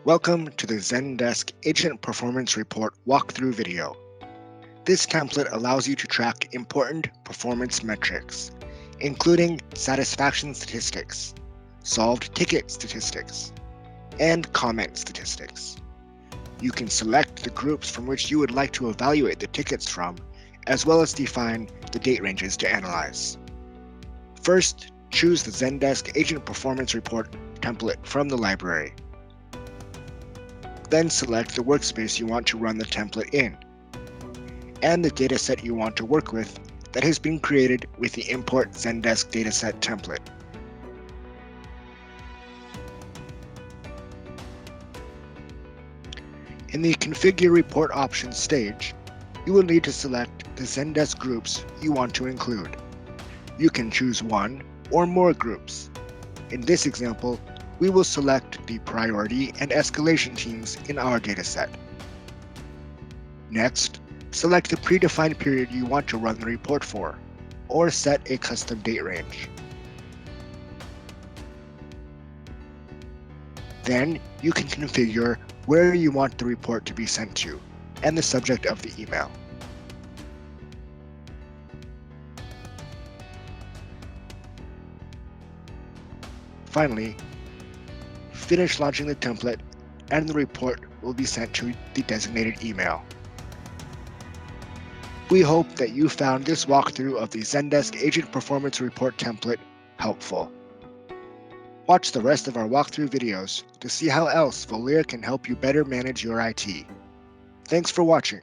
Welcome to the Zendesk Agent Performance Report walkthrough video. This template allows you to track important performance metrics, including satisfaction statistics, solved ticket statistics, and comment statistics. You can select the groups from which you would like to evaluate the tickets from, as well as define the date ranges to analyze. First, choose the Zendesk Agent Performance Report template from the library. Then select the workspace you want to run the template in, and the dataset you want to work with that has been created with the Import Zendesk Dataset template. In the Configure Report Options stage, you will need to select the Zendesk groups you want to include. You can choose one or more groups. In this example, we will select the priority and escalation teams in our dataset. Next, select the predefined period you want to run the report for, or set a custom date range. Then, you can configure where you want the report to be sent to, and the subject of the email. Finally, finish launching the template, and the report will be sent to the designated email. We hope that you found this walkthrough of the Zendesk Agent Performance Report template helpful. Watch the rest of our walkthrough videos to see how else Voleer can help you better manage your IT. Thanks for watching.